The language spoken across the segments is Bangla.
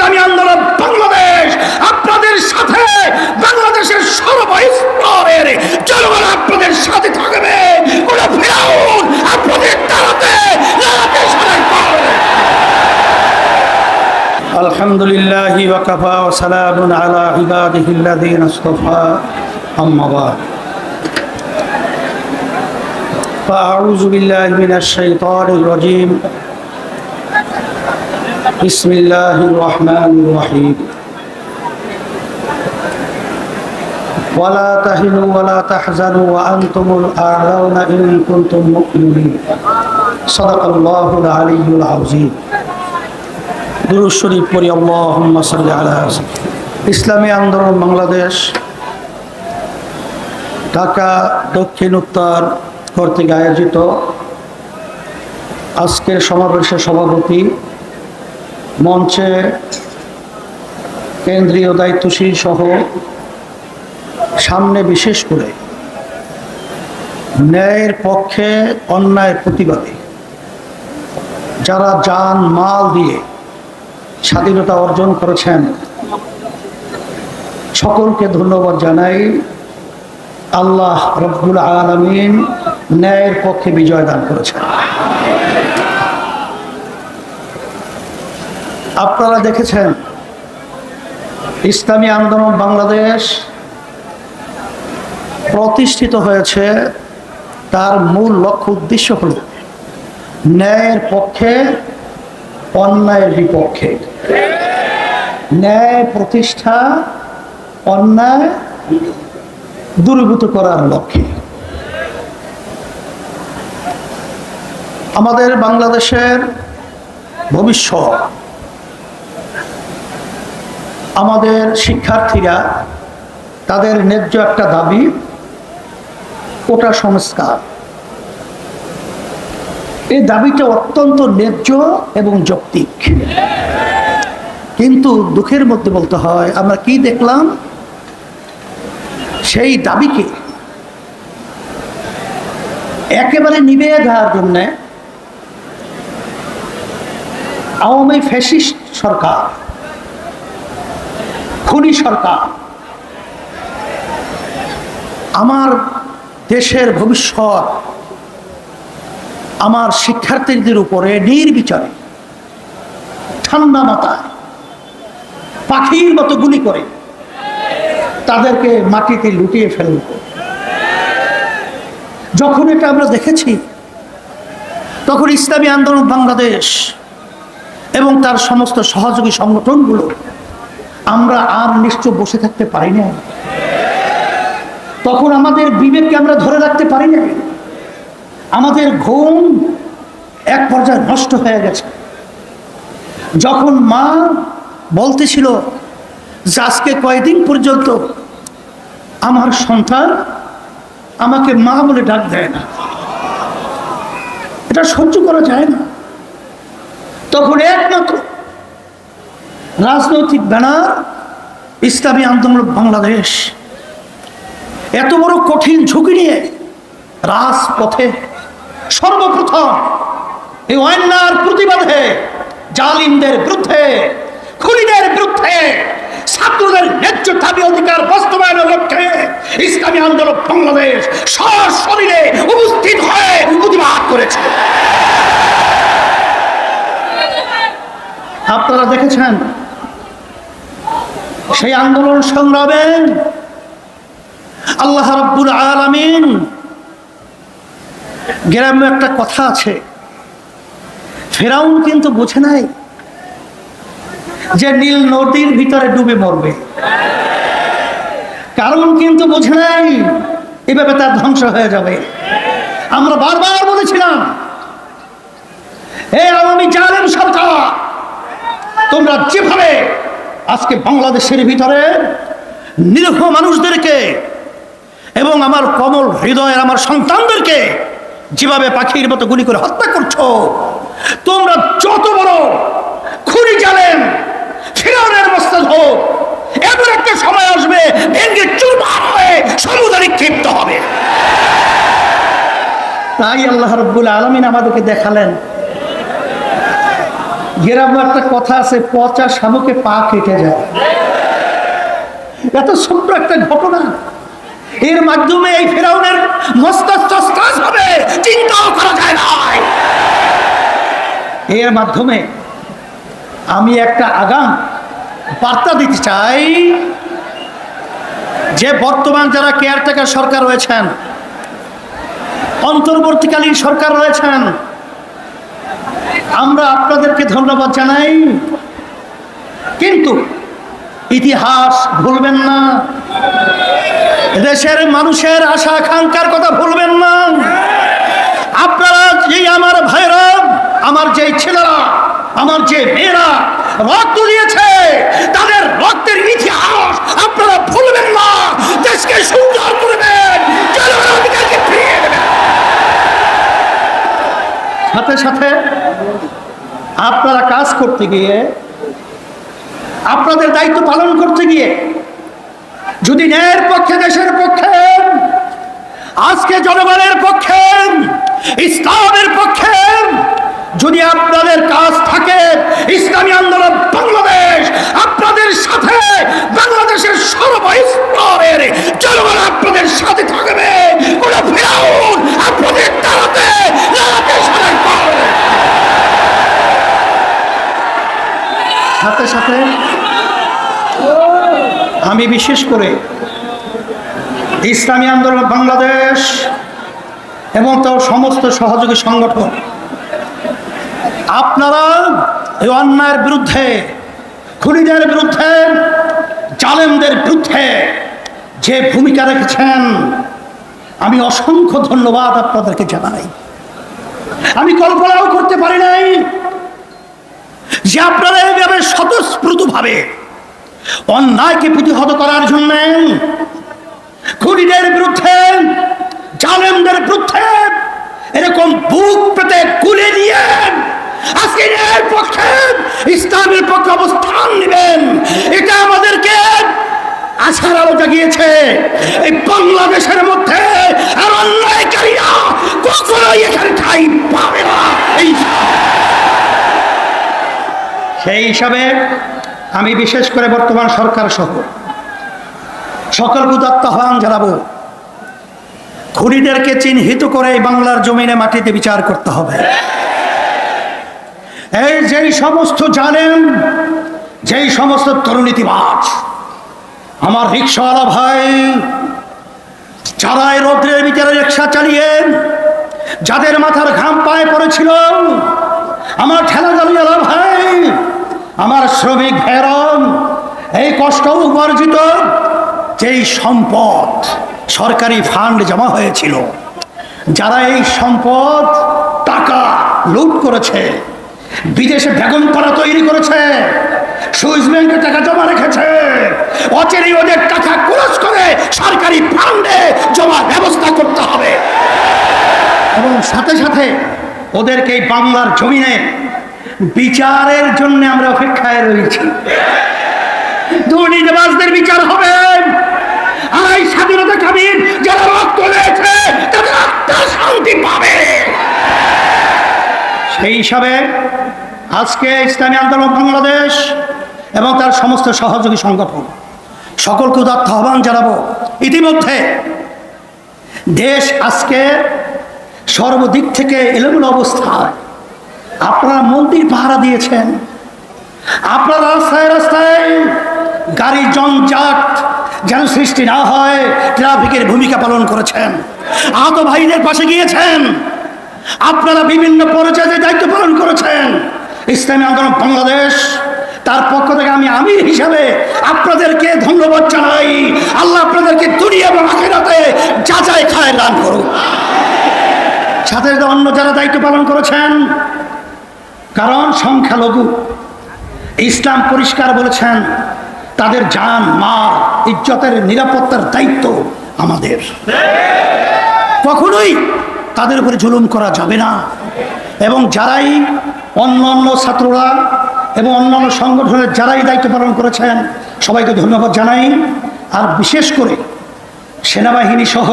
ইসলামী আন্দোলন বাংলাদেশ আপনাদের সাথে, বাংলাদেশের সর্বস্তরের জনগণ আপনাদের সাথে থাকবে। কোন ফিরাউন আপনাদের তাড়াতে সাহায্য করবে। আলহামদুলিল্লাহি ওয়া কাফা ওয়া সালামুন আলা ইবাদিহিল্লাযীনা ইসতাফা, আম্মা বা'দ। فأعوذ بالله من الشيطان الرجيم. بسم الله الرحمن الرحيم. ولا تهنوا ولا تحزنوا وأنتم الأعلون إن كنتم مؤمنين. صدق الله العلي العظيم. দুরূদ শরীফ পড়ি। আল্লাহুম্মা সাল্লি আলা ইসলামী আন্দোলন বাংলাদেশ ঢাকা দক্ষিণ উত্তর কর্তৃক আয়োজিত আজকের সমাবেশের সভাপতি, মঞ্চে কেন্দ্রীয় দায়িত্বশীল সহ সামনে বিশেষ করে ন্যায়ের পক্ষে অন্যায়ের প্রতিবাদে যারা জান মাল দিয়ে স্বাধীনতা অর্জন করেছেন, সকলকে ধন্যবাদ জানাই। আল্লাহ রব্বুল আলামিন ন্যায়ের পক্ষে বিজয় দান করেছেন। আপনারা দেখেছেন ইসলামী আন্দোলন বাংলাদেশ প্রতিষ্ঠিত হয়েছে, তার মূল লক্ষ্য উদ্দেশ্য হল ন্যায়ের পক্ষে অন্যায়ের বিপক্ষে, ন্যায় প্রতিষ্ঠা, অন্যায় দূরীভূত করার লক্ষ্যে। আমাদের বাংলাদেশের ভবিষ্যৎ, আমাদের শিক্ষার্থীরা তাদের ন্যায্য একটা দাবি, কোটা সংস্কার। এই দাবিটা অত্যন্ত ন্যায্য এবং যৌক্তিক, কিন্তু দুঃখের মধ্যে বলতে হয় আমরা কি দেখলাম, সেই দাবিকে একেবারে নিভিয়ে দেওয়ার জন্য আওয়ামী ফ্যাসিস্ট সরকার, খুনি সরকার আমার দেশের ভবিষ্যৎ, আমার শিক্ষার্থীদের উপরে নির্বিচারে ঠান্ডা মাথায় পাখির মতো গুলি করে তাদেরকে মাটিতে লুটিয়ে ফেলল। যখন এটা আমরা দেখেছি, তখন ইসলামী আন্দোলন বাংলাদেশ এবং তার সমস্ত সহযোগী সংগঠনগুলো আমরা আর নিশ্চয় বসে থাকতে পারি না। তখন আমাদের বিবেককে আমরা ধরে রাখতে পারি না। আমাদের ঘুম এক পর্যায়ে নষ্ট হয়ে গেছে। যখন মা বলতেছিল যে আজকে কয়েকদিন পর্যন্ত আমার সন্তান আমাকে মা বলে ডাক দেয় না, এটা সহ্য করা যায় না। তখন একমাত্র রাজনৈতিক ব্যানার ইসলামী আন্দোলন বাংলাদেশ এত বড় কঠিন ঝুঁকি নিয়ে রাজপথে সর্বপ্রথম এই অন্যায়ের প্রতিবাদে, জালিমদের বিরুদ্ধে, খুনিদের বিরুদ্ধে, ছাত্রদের ন্যায্য দাবি অধিকার বাস্তবায়নের লক্ষ্যে ইসলামী আন্দোলন বাংলাদেশ সশরীরে উপস্থিত হয়ে প্রতিবাদ করেছে। আপনারা দেখেছেন সেই আন্দোলন সংগ্রামে আল্লাহ রাব্বুল আলামিন, গ্রামে একটা কথা আছে, ফেরাউন কিন্তু বুঝে নাই যে নীল নদীর ভিতরে ডুবে মরবে। কারণ কিন্তু বুঝে নাই এভাবে তার ধ্বংস হয়ে যাবে। আমরা বারবার বলেছিলাম, হে আওয়ামী জালেম সরকার, তোমরা যেভাবে আজকে বাংলাদেশের ভিতরে নিরীহ মানুষদেরকে এবং আমার কোমল হৃদয়ের আমার সন্তানদেরকে যেভাবে পাখির মতো গুলি করে হত্যা করছো, তোমরা যত বড় খুনি জালেম ফিরআউনের মস্তক হোক, এমন একটা সময় আসবে ভেঙে চুরমার হয়ে সমুদ্রে নিক্ষিপ্ত হবে। তাই আল্লাহ রাব্বুল আলামিন আমাদেরকে দেখালেন গ্রামে একটা কথা আছে, পচা শামুকে পা কেটে যায়। এত ছোট্ট একটা ঘটনা, এর মাধ্যমে এই ফেরাউনের মস্তিষ্ক হবে, চিন্তাও করা যায় না। এর মাধ্যমে আমি একটা আগাম বার্তা দিতে চাই যে বর্তমান যারা কেয়ারটেকার সরকার রয়েছেন, অন্তর্বর্তীকালীন সরকার রয়েছেন, আমরা আপনাদেরকে ধন্যবাদ জানাই, কিন্তু ইতিহাস ভুলবেন না, দেশের মানুষের আশা আকাঙ্ক্ষার কথা ভুলবেন না। আপনারা যেই আমার ভাইরা, আমার যেই ছেলেরা, আমার যে মেয়েরা রক্ত দিয়েছে, তাদের রক্তের ইতিহাস আপনারা ভুলবেন না। দেশকে সুন্দর করবেন, জনগণকে ফিরিয়ে দেবেন। সাথে সাথে আপনারা কাজ করতে গিয়ে, আপনাদের দায়িত্ব পালন করতে গিয়ে যদি ন্যায়ের পক্ষে, দেশের পক্ষে, আজকে জনগণের পক্ষে, ইসলামের পক্ষে যদি আপনাদের কাজ থাকে, ইসলামী আন্দোলন বাংলাদেশ আপনাদের সাথে, বাংলাদেশের সর্বস্তরের জনগণ আপনাদের সাথে থাকবে। কোন ফেরাউন আপনাদের তাড়াতে সাথে সাথে আমি বিশেষ করে ইসলামী আন্দোলন বাংলাদেশ এবং তার সমস্ত সহযোগী সংগঠন, আপনারা এই অন্যায়ের বিরুদ্ধে, খুনিদের বিরুদ্ধে, জালেমদের বিরুদ্ধে যে ভূমিকা রেখেছেন, আমি অসংখ্য ধন্যবাদ আপনাদেরকে জানাই। আমি কল্পনাও করতে পারি নাই যে আপনারা এইভাবে স্বতঃস্ফূর্তভাবে অন্যায়কে প্রতিহত করার জন্য, খুনিদের বিরুদ্ধে, জালেমদের বিরুদ্ধে এরকম বুক পেতে গুলি দিয়ে আজকে এর পক্ষে, ইসলামের পক্ষে অবস্থান নেবেন। এটা আমাদেরকে আশার আলো জাগিয়েছে। এই বাংলাদেশের মধ্যে আর অন্যায়কারীরা কখনোই এখানে ঠাঁই পাবে না। সেই হিসাবে আমি বিশেষ করে বর্তমান সরকার সহ সকলকে উদাত্ত আহ্বান জানাবো, খুনিদেরকে চিহ্নিত করে বাংলার জমিনে, মাটিতে বিচার করতে হবে। এই যেই সমস্ত জানেন, যেই সমস্ত দুর্নীতিবাজ, আমার রিক্সাওয়ালা ভাই, যারা এই রৌদ্রের ভিতরে রিক্সা চালিয়ে যাদের মাথার ঘাম পায়ে পড়েছিল, আমার ঠেলা গাড়িওয়ালা ভাই, আমার শ্রমিক ভাইরাম, এই কষ্ট উপার্জিত যেই সম্পদ সরকারি ফান্ড জমা হয়েছিল, যারা এই সম্পদ টাকা লুট করেছে, বিদেশে বেগমপাড়া তৈরি করেছে, সুইস ব্যাংকে টাকা জমা রেখেছে, অচেরেই ওদের টাকা খরচ করে সরকারি ফান্ডে জমার ব্যবস্থা করতে হবে। এবং সাথে সাথে ওদেরকে এই বাংলার জমিনে বিচারের জন্য আমরা অপেক্ষায় রয়েছি। দুর্নীতিবাজদের বিচার হবে, আর এই স্বাধীনতা কামীর যারা রক্ত দিয়েছে তাদের আত্মা শান্তি পাবে। সেই হিসাবে আজকে ইসলামী আন্দোলন বাংলাদেশ এবং তার সমস্ত সহযোগী সংগঠন সকলকে উদাত্ত আহ্বান জানাবো। ইতিমধ্যে দেশ আজকে সর্বদিক থেকে এলোমেলো অবস্থায়, আপনারা মন্দির পাহারা দিয়েছেন, আপনারা রাস্তায় রাস্তায় গাড়ি জঞ্জাট যেন সৃষ্টি না হয় ট্রাফিকের ভূমিকা পালন করেছেন, আহত ভাইদের পাশে গিয়েছেন, আপনারা বিভিন্ন পর্যায়ে দায়িত্ব পালন করেছেন। ইসলামী আন্দোলন বাংলাদেশ তার পক্ষ থেকে আমি আমির হিসাবে আপনাদেরকে ধন্যবাদ জানাই। আল্লাহ আপনাদেরকে দুনিয়া এবং আখিরাতে যাচাই খায় দান করুন। সাথে অন্য যারা দায়িত্ব পালন করেছেন, কারণ সংখ্যালঘু, ইসলাম পরিষ্কার বলেছেন তাদের জান, মাল, ইজ্জতের নিরাপত্তার দায়িত্ব আমাদের। কখনোই তাদের উপরে জুলুম করা যাবে না। এবং যারাই অন্য ছাত্ররা এবং অন্যান্য সংগঠনের যারাই দায়িত্ব পালন করেছেন সবাইকে ধন্যবাদ জানাই। আর বিশেষ করে সেনাবাহিনী সহ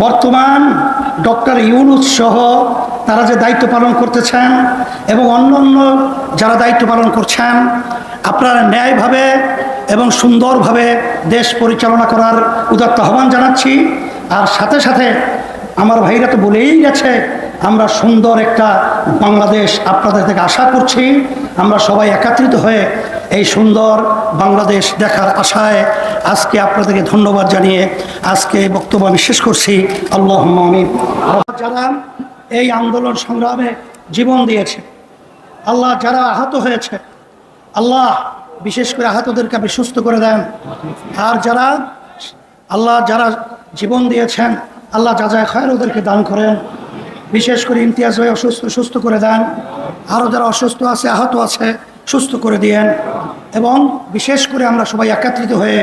বর্তমান ডক্টর ইউনূস সহ তারা যে দায়িত্ব পালন করতেছেন এবং অন্য যারা দায়িত্ব পালন করছেন, আপনারা ন্যায়ভাবে এবং সুন্দরভাবে দেশ পরিচালনা করার উদাত্ত আহ্বান জানাচ্ছি। আর সাথে সাথে আমার ভাইরা তো বলেই গেছে, আমরা সুন্দর একটা বাংলাদেশ আপনাদের থেকে আশা করছি। আমরা সবাই একত্রিত হয়ে এই সুন্দর বাংলাদেশ দেখার আশায় আজকে আপনাদেরকে ধন্যবাদ জানিয়ে আজকে বক্তব্য আমি শেষ করছি। আল্লাহুম্মা আমিন। যারা এই আন্দোলন সংগ্রামে জীবন দিয়েছে, আল্লাহ যারা আহত হয়েছে, আল্লাহ বিশেষ করে আহতদেরকে আপনি সুস্থ করে দেন। আর যারা জীবন দিয়েছেন, আল্লাহ যাজায় খায়ের ওদেরকে দান করেন। বিশেষ করে ইমতিয়াজ হয়ে সুস্থ করে দেন। আরও যারা অসুস্থ আছে, আহত আছে, সুস্থ করে দিয়েন। এবং বিশেষ করে আমরা সবাই একত্রিত হয়ে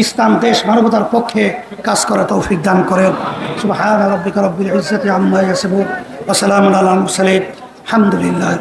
ইসলাম দেশ মানবতার পক্ষে কাজ করা তৌফিক দান করেন। সুবহান রাব্বিকা রাব্বিল ইজ্জাতি আম্মা ইয়াসিফুন ওয়া সালামুন আলাল মুরসালিন। আলহামদুলিল্লাহ।